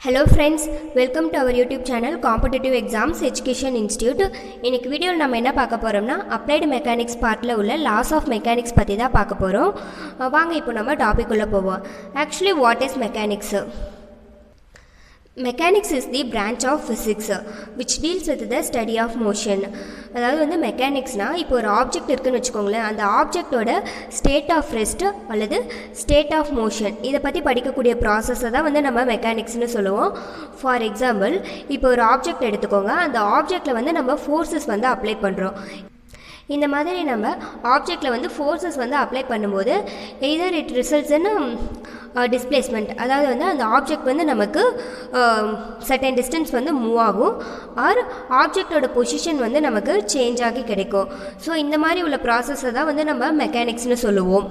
Hello friends, welcome to our YouTube channel Competitive Exams Education Institute. இன்னைக்கு வீடியோவில் நம்ம என்ன பார்க்க போறோம்னா Applied Mechanics பார்ட்ல உள்ள Laws of Mechanics பத்தி தான் பார்க்க போறோம். வாங்க இப்போ நம்ம டாபிக் உள்ள போவோம். Actually what is mechanics? Mechanics is the branch of physics which deals with the study of motion. அதாவது வந்து மெக்கானிக்ஸ்னா இப்போ ஒரு ஆப்ஜெக்ட் இருக்குன்னு வச்சுக்கோங்களேன், அந்த ஆப்ஜெக்டோட ஸ்டேட் ஆஃப் ரெஸ்ட் அல்லது ஸ்டேட் ஆஃப் மோஷன் இதை பற்றி படிக்கக்கூடிய ப்ராசஸை தான் வந்து நம்ம மெக்கானிக்ஸ்னு சொல்லுவோம். ஃபார் எக்ஸாம்பிள் இப்போ ஒரு ஆப்ஜெக்ட் எடுத்துக்கோங்க, அந்த ஆப்ஜெக்டில் வந்து நம்ம ஃபோர்ஸஸ் வந்து அப்ளை பண்ணுறோம். இந்த மாதிரி நம்ம ஆப்ஜெக்டில் வந்து ஃபோர்ஸஸ் வந்து அப்ளை பண்ணும்போது either it results in displacement, அதாவது வந்து அந்த ஆப்ஜெக்ட் வந்து நமக்கு சர்டன் டிஸ்டன்ஸ் வந்து மூவ் ஆகும், ஆர் ஆப்ஜெக்டோட பொசிஷன் வந்து நமக்கு சேஞ்ச் ஆகி கிடைக்கும். ஸோ இந்த மாதிரி உள்ள ப்ராசஸை தான் வந்து நம்ம மெக்கானிக்ஸ்னு சொல்லுவோம்.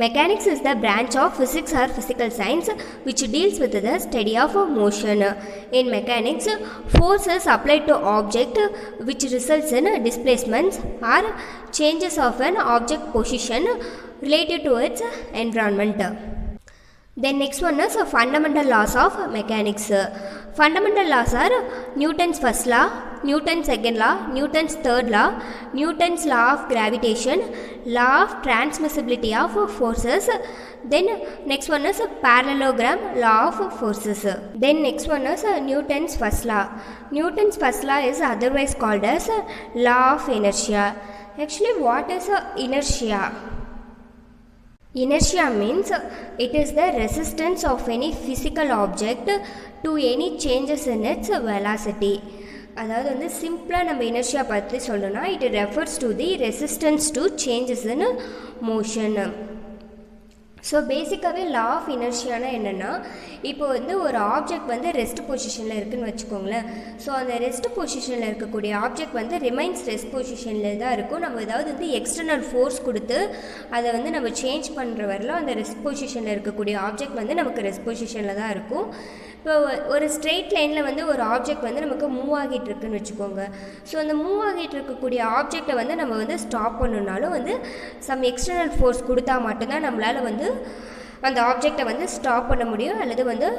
Mechanics is the branch of physics or physical science which deals with the study of motion. In mechanics, forces applied to object which results in displacements or changes of an object position related to its environment. Then next one is fundamental laws of mechanics. Fundamental laws are Newton's first law, Newton's second law, Newton's third law, Newton's law of gravitation, law of transmissibility of forces. Then next one is parallelogram law of forces. Then next one is Newton's first law. Newton's first law is otherwise called as law of inertia. Actually what is inertia? Inertia means it is the resistance of any physical object to any changes in its velocity. அதாவது வந்து சிம்பிளாக நம்ம inertia பற்றி சொல்லணும்னா it refers to the resistance to changes in motion. So பேசிக்காகவே law of இனர்ஷியானா என்னென்னா, இப்போ வந்து ஒரு ஆப்ஜெக்ட் வந்து ரெஸ்ட் பொசிஷனில் இருக்குதுன்னு வச்சுக்கோங்களேன். ஸோ அந்த ரெஸ்ட் பொசிஷனில் இருக்கக்கூடிய ஆப்ஜெக்ட் வந்து ரிமைன்ஸ் ரெஸ்ட் பொசிஷனில் தான் இருக்கும். நம்ம ஏதாவது வந்து எக்ஸ்டர்னல் ஃபோர்ஸ் கொடுத்து அதை வந்து நம்ம சேஞ்ச் பண்ணுற வரலாம் அந்த ரெஸ்ட் பொசிஷனில் இருக்கக்கூடிய ஆப்ஜெக்ட் வந்து நமக்கு ரெஸ்ட் பொசிஷனில் தான் இருக்கும். இப்போ ஒரு ஸ்ட்ரெயிட் லைனில் வந்து ஒரு ஆப்ஜெக்ட் வந்து நமக்கு மூவ் ஆகிட்டு இருக்குன்னு வச்சுக்கோங்க. ஸோ அந்த மூவ் ஆகிட்டு இருக்கக்கூடிய ஆப்ஜெக்டை வந்து நம்ம வந்து ஸ்டாப் பண்ணணுன்னாலும் வந்து சம் எக்ஸ்டர்னல் ஃபோர்ஸ் கொடுத்தா மட்டும்தான் நம்மளால் வந்து அந்த ஆப்ஜெக்டை வந்து ஸ்டாப் பண்ண முடியும் அல்லது வந்து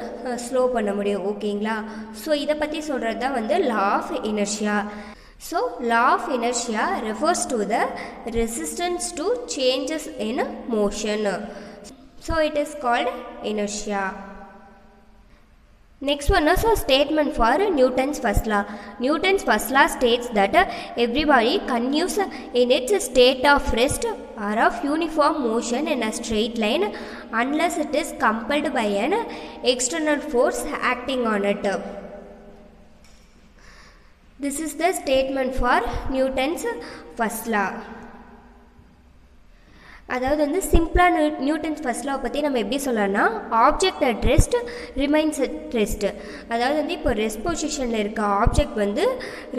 ஸ்லோ பண்ண முடியும். ஓகேங்களா? ஸோ இதை பற்றி சொல்கிறது தான் வந்து law of inertia. So law of inertia refers to the resistance to changes in motion. So it is called inertia. Next one is a statement for Newton's first law. Newton's first law states that every body continues in its state of rest or of uniform motion in a straight line unless it is compelled by an external force acting on it. This is the statement for Newton's first law. அதாவது வந்து சிம்பிளாக Newton's first லா பற்றி நம்ம எப்படி சொல்லலாம்னா, object at rest remains at rest. அதாவது வந்து இப்போ ரெஸ்ட் பொசிஷனில் இருக்க ஆப்ஜெக்ட் வந்து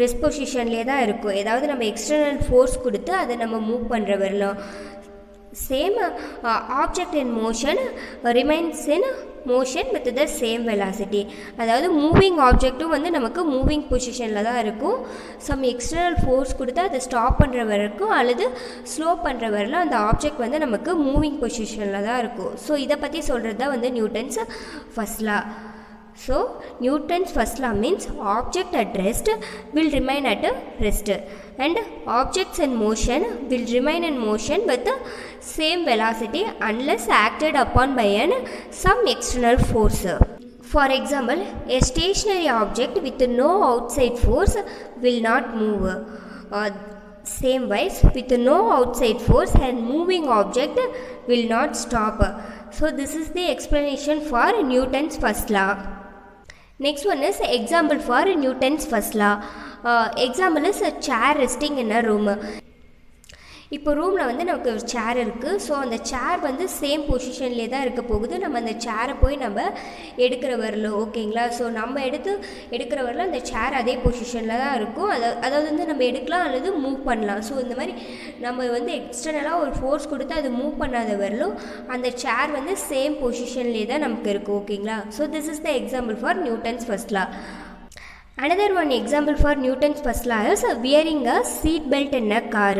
ரெஸ்ட் பொசிஷன்லேயே தான் இருக்கும். ஏதாவது நம்ம எக்ஸ்டர்னல் ஃபோர்ஸ் கொடுத்து அதை நம்ம மூவ் பண்ணுற வரலாம். Same object in motion remains in motion with the same velocity. அதாவது மூவிங் ஆப்ஜெக்ட்டும் வந்து நமக்கு மூவிங் பொசிஷனில் தான் இருக்கும். சம் எக்ஸ்டர்னல் ஃபோர்ஸ் கொடுத்து அதை ஸ்டாப் பண்ணுற வரைக்கும் அல்லது ஸ்லோ பண்ணுற வரைலாம் அந்த ஆப்ஜெக்ட் வந்து நமக்கு மூவிங் பொசிஷனில் தான் இருக்கும். ஸோ இதை பற்றி சொல்கிறது தான் வந்து Newton's first law. So Newton's first law means object at rest will remain at rest and objects in motion will remain in motion with the same velocity unless acted upon by some external force. For example, a stationary object with no outside force will not move. Same wise, with no outside force and moving object will not stop. So this is the explanation for Newton's first law. Next one is example for Newton's first law. Example is a chair resting in a room. இப்போ ரூமில் வந்து நமக்கு ஒரு சேர் இருக்குது. So அந்த சேர் வந்து same பொசிஷன்லேயே தான் இருக்க போகுது. நம்ம அந்த சேரை போய் நம்ம எடுக்கிற வரல. ஓகேங்களா? ஸோ நம்ம எடுக்கிற வரல அந்த சேர் அதே பொசிஷனில் தான் இருக்கும். அதாவது வந்து நம்ம எடுக்கலாம் அல்லது மூவ் பண்ணலாம். ஸோ இந்த மாதிரி நம்ம வந்து எக்ஸ்டர்னலாக ஒரு ஃபோர்ஸ் கொடுத்து அது மூவ் பண்ணாத வரலும் அந்த சேர் வந்து சேம் பொசிஷன்லேயே தான் நமக்கு இருக்குது. ஓகேங்களா? So this is the example for Newton's first law. Another one example for Newton's first law is wearing a seat belt in a car.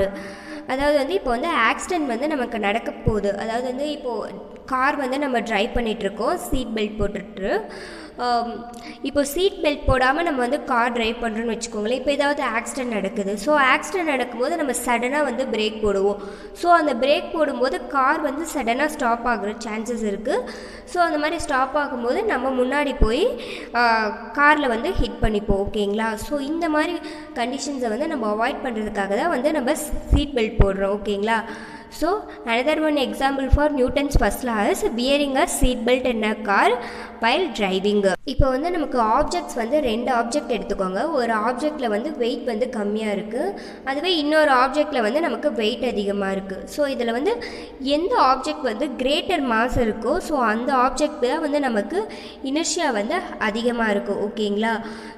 அதாவது வந்து இப்போ வந்து ஆக்சிடென்ட் வந்து நமக்கு நடக்க போகுது. அதாவது வந்து இப்போது கார் வந்து நம்ம ட்ரைவ் பண்ணிகிட்ருக்கோம், சீட் பெல்ட் போட்டுட்டு. இப்போ சீட் பெல்ட் போடாமல் நம்ம வந்து கார் ட்ரைவ் பண்ணுறோன்னு வச்சுக்கோங்களேன். இப்போ ஏதாவது ஆக்சிடென்ட் நடக்குது. ஸோ ஆக்சிடென்ட் நடக்கும்போது நம்ம சடனாக வந்து பிரேக் போடுவோம். ஸோ அந்த பிரேக் போடும்போது கார் வந்து சடனாக ஸ்டாப் ஆகுற சான்சஸ் இருக்குது. ஸோ அந்த மாதிரி ஸ்டாப் ஆகும்போது நம்ம முன்னாடி போய் காரில் வந்து ஹிட் பண்ணிப்போம். ஓகேங்களா? ஸோ இந்த மாதிரி கண்டிஷன்ஸை வந்து நம்ம அவாய்ட் பண்ணுறதுக்காக தான் வந்து நம்ம சீட் பெல்ட் போடுறோம். ஓகேங்களா? So another one example for Newton's first law is wearing a seat belt in a car while driving. இப்போ வந்து நமக்கு ஆப்ஜெக்ட்ஸ் வந்து 2 ஆப்ஜெக்ட் எடுத்துக்கோங்க. ஒரு ஆப்ஜெக்டில் வந்து வெயிட் வந்து கம்மியாக இருக்குது, அதுவே இன்னொரு ஆப்ஜெக்டில் வந்து நமக்கு வெயிட் அதிகமாக இருக்குது. ஸோ இதில் வந்து எந்த ஆப்ஜெக்ட் வந்து கிரேட்டர் மாஸ் இருக்கோ ஸோ அந்த ஆப்ஜெக்ட் தான் வந்து நமக்கு இனர்ஷியா வந்து அதிகமாக இருக்கும். ஓகேங்களா?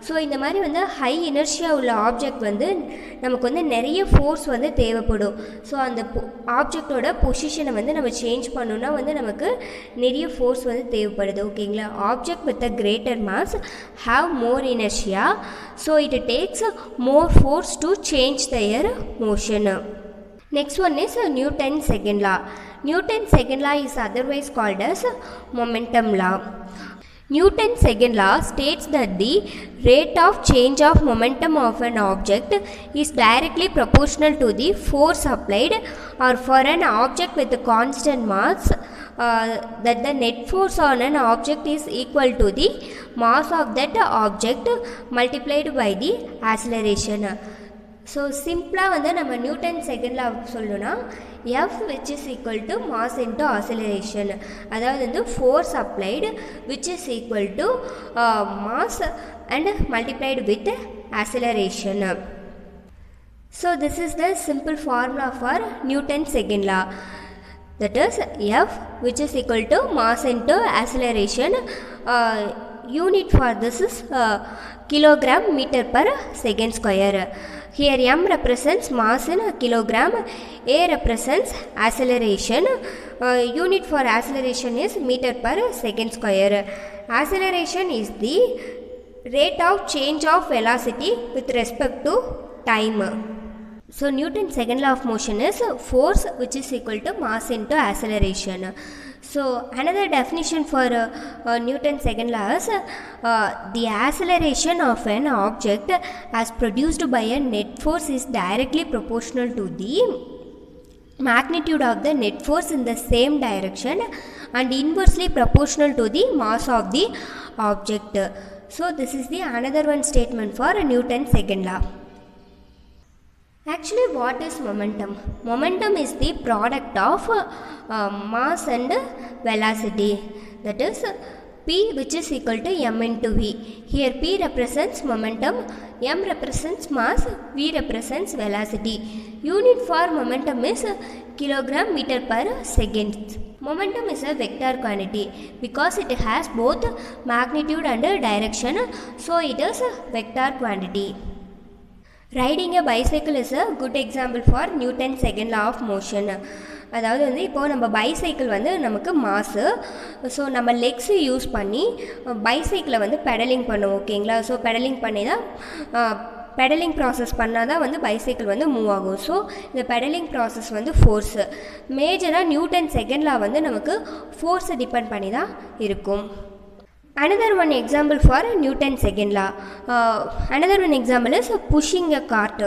ஸோ இந்த மாதிரி வந்து ஹை இனர்ஷியா உள்ள ஆப்ஜெக்ட் வந்து நமக்கு வந்து நிறைய ஃபோர்ஸ் வந்து தேவைப்படும். ஸோ அந்த ஆப்ஜெக்டோட பொசிஷனை வந்து நம்ம சேஞ்ச் பண்ணணுன்னா வந்து நமக்கு நிறைய ஃபோர்ஸ் வந்து தேவைப்படுது. ஓகேங்களா? Object with a greater mass have more inertia, so it takes more force to change their motion. Next one is Newton's second law. Newton's second law is otherwise called as momentum law. Newton's second law states that the rate of change of momentum of an object is directly proportional to the force applied, or for an object with a constant mass, that the net force on an object is equal to the mass of that object multiplied by the acceleration. So சிம்பிளாக வந்து நம்ம Newton second law சொல்லணும்னா F which is equal to mass into acceleration, அதாவது வந்து force applied which is equal to mass and multiplied with acceleration. So this is the simple formula for Newton second law, that is F which is equal to mass into acceleration. Unit for this is kilogram meter per second square. Here m represents mass in kilogram, a represents acceleration. Unit for acceleration is meter per second square. Acceleration is the rate of change of velocity with respect to time. So Newton's second law of motion is force which is equal to mass into acceleration. So another definition for Newton's second law is the acceleration of an object as produced by a net force is directly proportional to the magnitude of the net force in the same direction and inversely proportional to the mass of the object. So this is the another one statement for Newton's second law. Actually, what is momentum? Momentum is the product of mass and velocity, that is P which is equal to m into v. Here P represents momentum, m represents mass, v represents velocity. Unit for momentum is kilogram meter per second. Momentum is a vector quantity because it has both magnitude and direction, so it is a vector quantity. Riding a bicycle is a good example for Newton's second law of motion. அதாவது வந்து இப்போது நம்ம bicycle வந்து நமக்கு மாசு, so நம்ம லெக்ஸை use பண்ணி பைசைக்கிளை வந்து பெடலிங் பண்ணுவோம். ஓகேங்களா? ஸோ பெடலிங் பண்ணி தான் பெடலிங் ப்ராசஸ் பண்ணால் தான் வந்து பைசைக்கிள் வந்து மூவ் ஆகும். ஸோ இந்த பெடலிங் ப்ராசஸ் வந்து ஃபோர்ஸு. மேஜராக நியூட்டன் செகண்ட் லா வந்து நமக்கு ஃபோர்ஸை டிபெண்ட் பண்ணி தான் இருக்கும். Another one example for Newton's second law. Another one example is pushing a cart.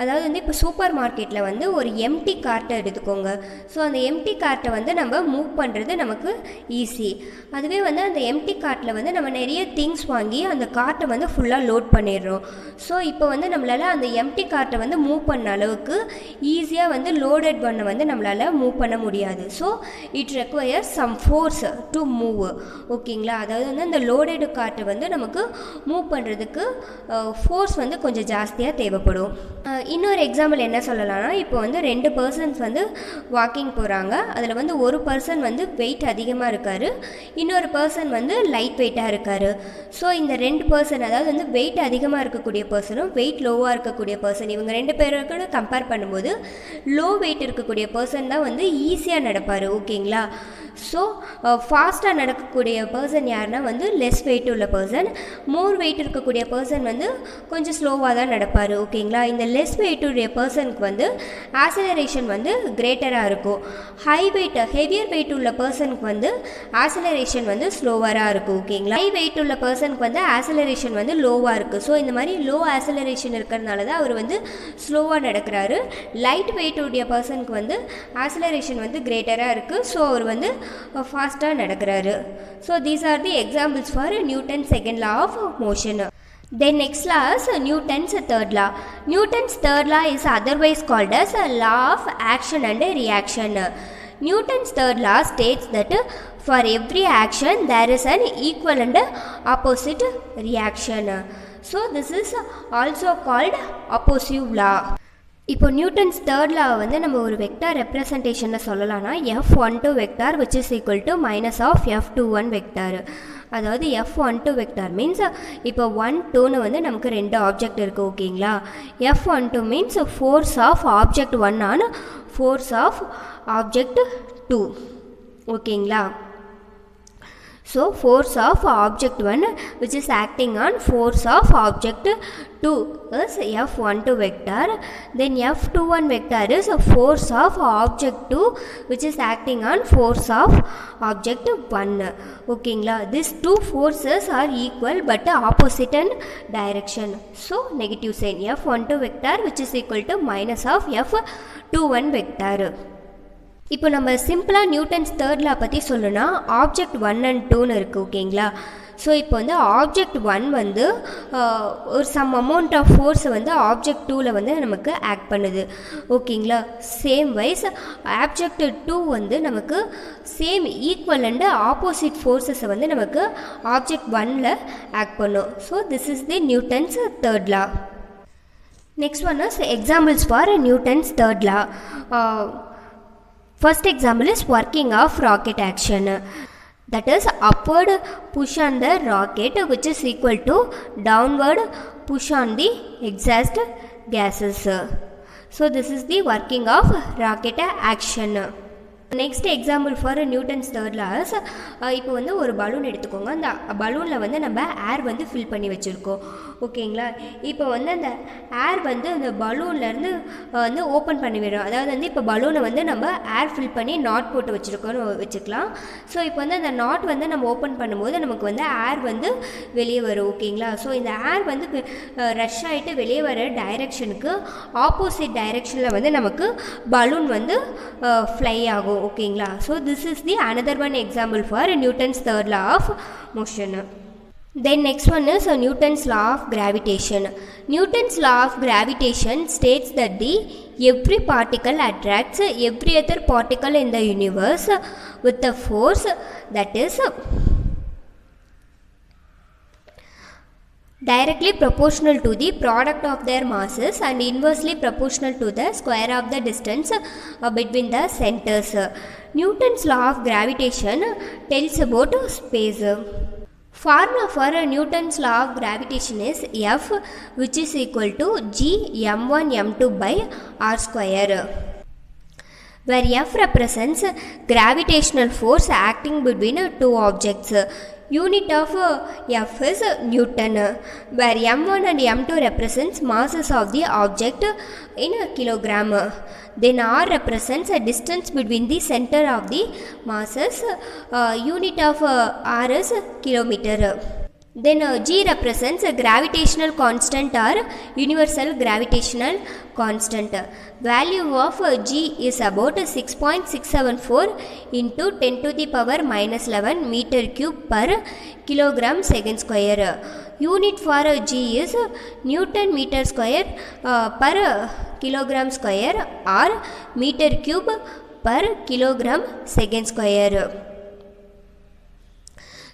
அதாவது வந்து இப்போ சூப்பர் மார்க்கெட்டில் வந்து ஒரு எம்டி கார்ட்டை எடுத்துக்கோங்க. ஸோ அந்த எம்டி கார்ட்டை வந்து நம்ம மூவ் பண்ணுறது நமக்கு ஈஸி. அதுவே வந்து அந்த எம்டி கார்ட்டில் வந்து நம்ம நிறைய திங்ஸ் வாங்கி அந்த கார்ட்டை வந்து ஃபுல்லாக லோட் பண்ணிடுறோம். ஸோ இப்போ வந்து நம்மளால் அந்த எம்டி கார்ட்டை வந்து மூவ் பண்ண அளவுக்கு ஈஸியாக வந்து லோடட் பண்ண வந்து நம்மளால் மூவ் பண்ண முடியாது. So it requires some force to move. ஓகேங்களா? அதாவது வந்து அந்த லோடடு கார்ட்டை வந்து நமக்கு மூவ் பண்ணுறதுக்கு ஃபோர்ஸ் வந்து கொஞ்சம் ஜாஸ்தியாக தேவைப்படும். இன்னொரு எக்ஸாம்பிள் என்ன சொல்லலாம்னா, இப்போ வந்து 2 பர்சன்ஸ் வந்து வாக்கிங் போகிறாங்க. அதில் வந்து ஒரு பர்சன் வந்து வெயிட் அதிகமாக இருக்கார், இன்னொரு பர்சன் வந்து லைட் வெயிட்டாக இருக்கார். ஸோ இந்த 2 பர்சன், அதாவது வந்து வெயிட் அதிகமாக இருக்கக்கூடிய பர்சனும் வெயிட் லோவாக இருக்கக்கூடிய பர்சன், இவங்க 2 பேரோட கம்பேர் பண்ணும்போது லோ வெயிட் இருக்கக்கூடிய பர்சன் தான் வந்து ஈஸியாக நடப்பார். ஓகேங்களா? ஸோ ஃபாஸ்ட்டாக நடக்கக்கூடிய பர்சன் யாருன்னா வந்து லெஸ் வெயிட் உள்ள பர்சன், மோர் வெயிட் இருக்கக்கூடிய பர்சன் வந்து கொஞ்சம் ஸ்லோவாக தான் நடப்பார். ஓகேங்களா? இந்த லெஸ் லெஸ் வெயிட் உடைய பர்சனுக்கு வந்து ஆக்சலரேஷன் வந்து கிரேட்டராக இருக்கும். ஹெவியர் வெயிட் உள்ள பர்சனுக்கு வந்து ஆக்சலரேஷன் வந்து ஸ்லோவராக இருக்கும். ஓகேங்களா, ஹை வெயிட் உள்ள பர்சனுக்கு வந்து ஆக்சலரேஷன் வந்து லோவாக இருக்குது. ஸோ இந்த மாதிரி லோ ஆக்சலரேஷன் இருக்கிறதுனால தான் அவர் வந்து ஸ்லோவாக நடக்கிறாரு. லைட் வெயிட் உடைய பர்சனுக்கு வந்து ஆக்சலரேஷன் வந்து கிரேட்டராக இருக்குது. ஸோ அவர் வந்து ஃபாஸ்ட்டாக நடக்கிறாரு. So these are the examples for Newton's second law of motion. Then next law is Newton's third law. Newton's third law is otherwise called as a law of action and reaction. Newton's third law states that for every action there is an equal and opposite reaction. So this is also called opposite law. இப்போ Newton's third law வந்து நம்ம ஒரு vector ரெப்ரசன்டேஷனில் சொல்லலாம்னா F12 vector which is equal to minus of F21 vector. அதாவது F12 vector means இப்போ 1 2ன்னு வந்து நமக்கு 2 ஆப்ஜெக்ட் இருக்குது. ஓகேங்களா, F12 means force of object 1 on force of object 2. ஓகேங்களா, so force of object 1 which is acting on force of object 2 is F12 vector. Then F21 vector is a force of object 2 which is acting on force of object 1. ஓகேங்களா, these two forces are equal but opposite in direction. So negative sign F12 vector which is equal to minus of F21 vector. இப்போ நம்ம சிம்பிளாக Newton's third லா பற்றி சொல்லணும்னா object 1 and 2ன்னு இருக்குது. ஓகேங்களா, so இப்போ வந்து ஆப்ஜெக்ட் 1 வந்து ஒரு சம் அமௌண்ட் ஆஃப் ஃபோர்ஸை வந்து ஆப்ஜெக்ட் 2ல் வந்து நமக்கு ஆக்ட் பண்ணுது. ஓகேங்களா, சேம் வைஸ் ஆப்ஜெக்ட் 2 வந்து நமக்கு சேம் ஈக்குவல் அண்ட் ஆப்போசிட் ஃபோர்ஸஸை வந்து நமக்கு ஆப்ஜெக்ட் 1ல் ஆக்ட் பண்ணும். So this is the Newton's third law. Next one is examples for Newton's third law. First example is working of rocket action. That is upward push on the rocket which is equal to downward push on the exhaust gases. So this is the working of rocket action. Next example for Newton's third laws. இப்போ வந்து ஒரு balloon எடுத்துக்கோங்க. அந்த பலூனில் வந்து நம்ம ஏர் வந்து fill பண்ணி வச்சுருக்கோம். ஓகேங்களா, இப்போ வந்து அந்த ஏர் வந்து அந்த பலூன்லேருந்து வந்து ஓப்பன் பண்ணி விடுறோம். அதாவது வந்து இப்போ பலூனை வந்து நம்ம ஏர் ஃபில் பண்ணி நாட் போட்டு வச்சுருக்கோன்னு வச்சுக்கலாம். ஸோ இப்போ வந்து அந்த நாட் வந்து நம்ம ஓப்பன் பண்ணும்போது நமக்கு வந்து ஏர் வந்து வெளியே வரும். ஓகேங்களா, ஸோ இந்த ஏர் வந்து ரஷ் ஆகிட்டு வெளியே வர டைரெக்ஷனுக்கு ஆப்போசிட் டைரெக்ஷனில் வந்து நமக்கு பலூன் வந்து ஃப்ளை ஆகும். ஓகேங்களா, so this is the another one example for Newton's third law of motion. Then next one is Newton's law of gravitation. Newton's law of gravitation states that every particle attracts every other particle in the universe with a force that is directly proportional to the product of their masses and inversely proportional to the square of the distance between the centers. Newton's law of gravitation tells about space. Formula for Newton's law of gravitation is F which is equal to G m1 m2 by r square, where F represents gravitational force acting between two objects. Unit of F is Newton, where m1 and m2 represents masses of the object in a kilogram. Then r represents a distance between the center of the masses. Unit of r is kilometer. Then G represents a gravitational constant or universal gravitational constant. Value of G is about 6.674 into 10 to the power minus 11 meter cube per kilogram second square. Unit for G is Newton meter square per kilogram square or meter cube per kilogram second square.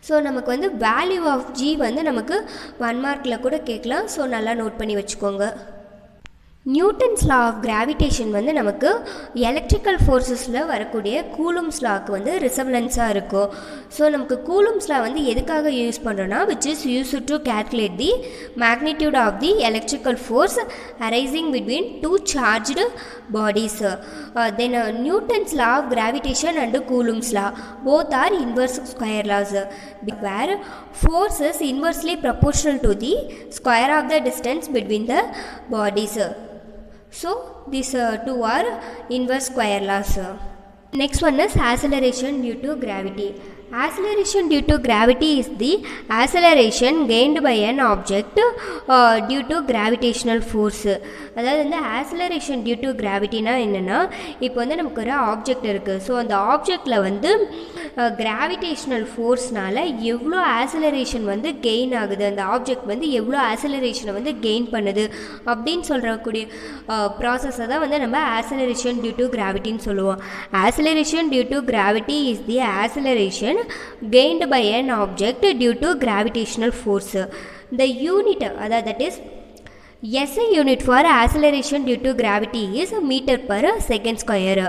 So நமக்கு வந்து value of G வந்து நமக்கு 1 மார்க்கில் கூட கேட்கலாம். So நல்லா note பண்ணி வச்சுக்கோங்க. நியூட்டன்ஸ் லா ஆஃப் கிராவிடேஷன் வந்து நமக்கு எலக்ட்ரிக்கல் ஃபோர்ஸஸில் வரக்கூடிய கூலும்ஸ் லாக்கு வந்து ரிசவலன்ஸாக இருக்கும். ஸோ நமக்கு கூலும்ஸ் லா வந்து எதுக்காக யூஸ் பண்ணுறோன்னா which is use to calculate the magnitude of the electrical force arising between two charged bodies. Then Newton's law of gravitation and Coulomb's law both are inverse square laws, where force is inversely proportional to the square of the distance between the bodies. So these two are inverse square laws. Next one is acceleration due to gravity. Acceleration due to gravity is the acceleration gained by an object due to gravitational force. அதாவது இந்த acceleration due to கிராவிட்டினா என்னென்னா, இப்போ வந்து நமக்கு ஒரு object இருக்குது. So அந்த ஆப்ஜெக்டில் வந்து கிராவிடேஷ்னல் ஃபோர்ஸ்னால் எவ்வளோ ஆக்சலரேஷன் வந்து கெயின் ஆகுது, அந்த ஆப்ஜெக்ட் வந்து எவ்வளோ ஆக்சலரேஷனை வந்து கெயின் பண்ணுது அப்படின்னு சொல்கிறக்கூடிய ப்ராசஸை தான் வந்து நம்ம ஆக்சலரேஷன் டியூ டு கிராவிட்டின்னு சொல்லுவோம். Acceleration due to gravity is the acceleration gained by an object due to gravitational force. The unit that is SI unit for acceleration due to gravity is meter per second square.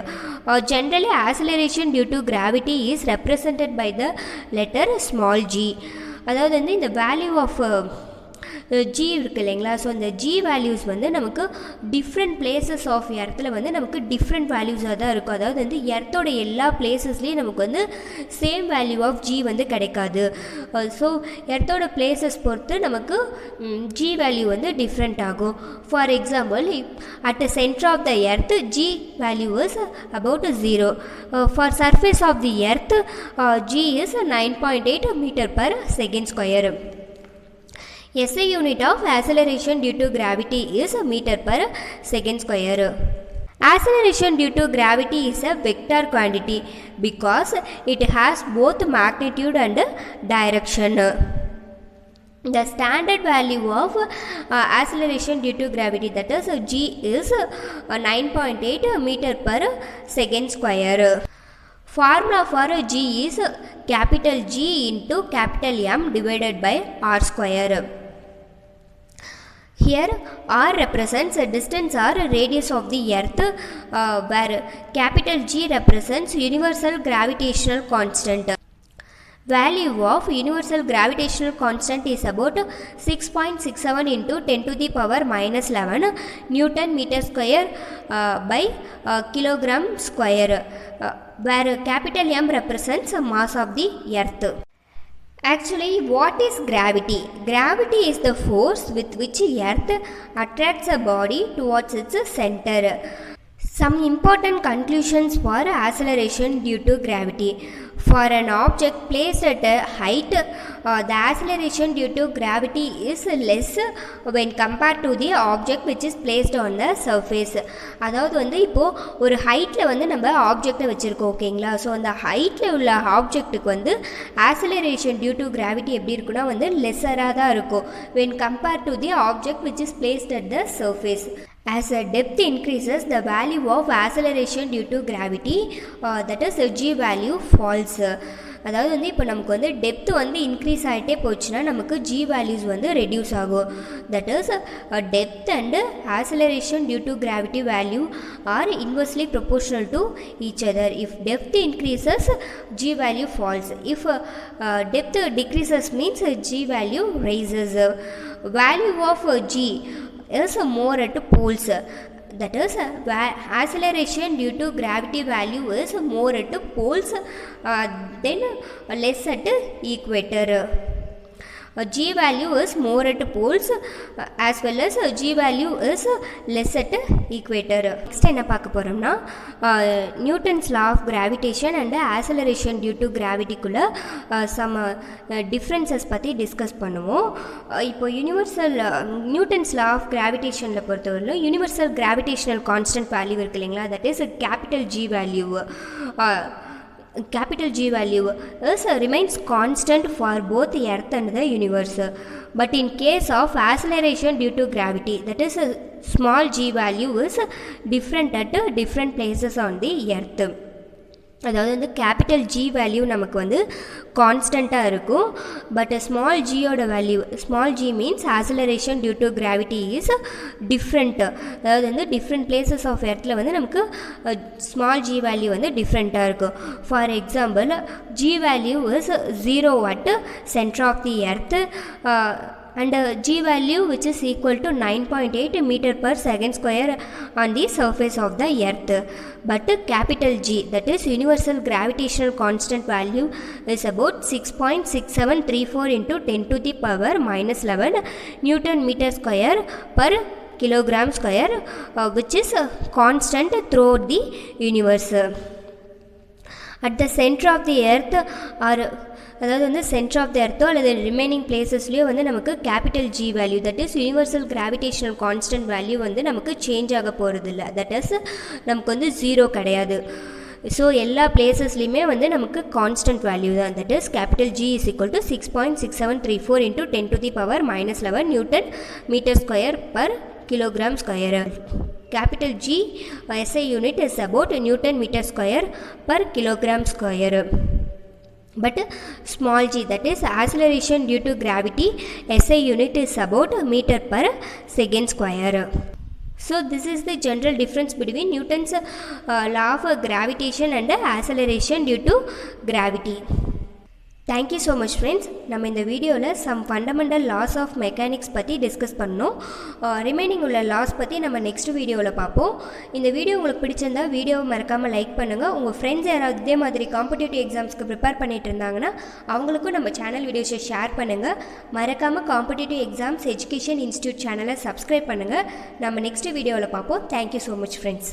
Generally acceleration due to gravity is represented by the letter small g. அதாவது வந்து இந்த value of G இருக்குது இல்லைங்களா. So இந்த G values வந்து நமக்கு different places of எர்த்தில் வந்து நமக்கு டிஃப்ரெண்ட் வேல்யூஸாக தான் இருக்கும். அதாவது வந்து எர்த்தோட எல்லா பிளேசஸ்லேயும் நமக்கு வந்து சேம் வேல்யூ ஆஃப் ஜி வந்து கிடைக்காது. ஸோ எர்த்தோட பிளேசஸ் பொறுத்து நமக்கு ஜி வேல்யூ வந்து டிஃப்ரெண்ட் ஆகும். For example, at the centre of the earth g value is about 0. For surface of the earth g is 9.8 metre per second square. SI unit of acceleration due to gravity is meter per second square. Acceleration due to gravity is a vector quantity because it has both magnitude and direction. The standard value of acceleration due to gravity, that is g, is 9.8 meter per second square. Formula for g is capital G into capital M divided by R square. Here R represents a distance or radius of the earth, where capital G represents universal gravitational constant. Value of universal gravitational constant is about 6.67 into 10 to the power minus 11 Newton meter square by kilogram square, where capital M represents the mass of the earth. Actually, what is gravity? Gravity is the force with which earth attracts a body towards its center. Some important conclusions for acceleration due to gravity. For an object placed at a height, the acceleration due to gravity is less when compared to the object which is placed on the surface. அதாவது வந்து இப்போது ஒரு ஹைட்டில் வந்து நம்ம ஆப்ஜெக்டை வச்சுருக்கோம், ஓகேங்களா. ஸோ அந்த ஹைட்டில் உள்ள ஆப்ஜெக்ட்டுக்கு வந்து ஆக்சலரேஷன் டியூ டு கிராவிட்டி எப்படி இருக்குன்னா வந்து லெஸராக தான் இருக்கும் when compared to the object which is placed at the surface. As the depth increases, the value of acceleration due to gravity, that is g value, falls. அதாவது வந்து இப்போ நமக்கு வந்து டெப்த்து வந்து இன்க்ரீஸ் ஆகிட்டே போச்சுன்னா நமக்கு ஜி வேல்யூஸ் வந்து ரெடியூஸ் ஆகும். That is depth and acceleration due to gravity value are inversely proportional to each other. If depth increases, g value falls. If depth decreases means g value rises. Value of g is more at poles. That is acceleration due to gravity value is more at poles then less at equator. G value is more at poles as well as G value is less at equator. Next என்ன பார்க்க போகிறோம்னா Newton's law of gravitation and acceleration due to கிராவிட்டிக்குள்ளே some differences பற்றி discuss பண்ணுவோம். இப்போ Newton's law of கிராவிடேஷனில் பொறுத்தவரையிலும் universal gravitational constant value இருக்கு இல்லைங்களா, that is capital G value. Capital G value remains constant for both earth and the universe, but in case of acceleration due to gravity, that is small g value is different at different places on the earth. அதாவது வந்து capital G value நமக்கு வந்து கான்ஸ்டண்ட்டாக இருக்கும், but small ஜியோட value, small g means acceleration due to gravity is different. அதாவது வந்து different places of எர்த்தில் வந்து நமக்கு ஸ்மால் ஜி வேல்யூ வந்து டிஃப்ரெண்ட்டாக இருக்கும். For example, g value is 0 at centre of the earth and g value which is equal to 9.8 meter per second square on the surface of the earth. But capital G, that is universal gravitational constant value, is about 6.6734 into 10 to the power minus 11 Newton meter square per kilogram square, which is constant throughout the universe. At the center of the earth or அதாவது வந்து centre of த எர்த்தோ அல்லது remaining பிளேசஸ்லேயோ வந்து நமக்கு capital G value, that is universal gravitational constant value வந்து நமக்கு change ஆக போகிறது இல்லை, தட் இஸ் நமக்கு வந்து ஜீரோ கிடையாது. ஸோ எல்லா பிளேசஸ்லையுமே வந்து நமக்கு கான்ஸ்டன்ட் வேல்யூ தான், that is capital G is equal to 6.6734 × 10⁻⁻11 newton metre square per kilogram square. Capital G SI unit is about Newton meter square per kilogram square. But small g, that is acceleration due to gravity, SI unit is about meter per second square. So this is the general difference between Newton's law of gravitation and acceleration due to gravity. Thank you so much friends. நம்ம இந்த வீடியோவில் some fundamental laws of mechanics பற்றி discuss பண்ணோம். Remaining உள்ள loss பற்றி நம்ம next வீடியோவில் பார்ப்போம். இந்த வீடியோ உங்களுக்கு பிடிச்சிருந்தா வீடியோவை மறக்காமல் லைக் பண்ணுங்கள். உங்கள் ஃப்ரெண்ட்ஸ் யாராவது இதே மாதிரி காம்படிட்டிவ் எக்ஸாம்ஸ்க்கு ப்ரிப்பேர் பண்ணிட்டு இருந்தாங்கன்னா அவங்களுக்கும் நம்ம சேனல் வீடியோஸை ஷேர் பண்ணுங்கள். மறக்காமல் காம்படிட்டிவ் எக்ஸாம்ஸ் எஜுகேஷன் இன்ஸ்டியூட் சேனலை சப்ஸ்கிரைப் பண்ணுங்கள். நம்ம நெக்ஸ்ட் வீடியோவில் பார்ப்போம். Thank you so much friends.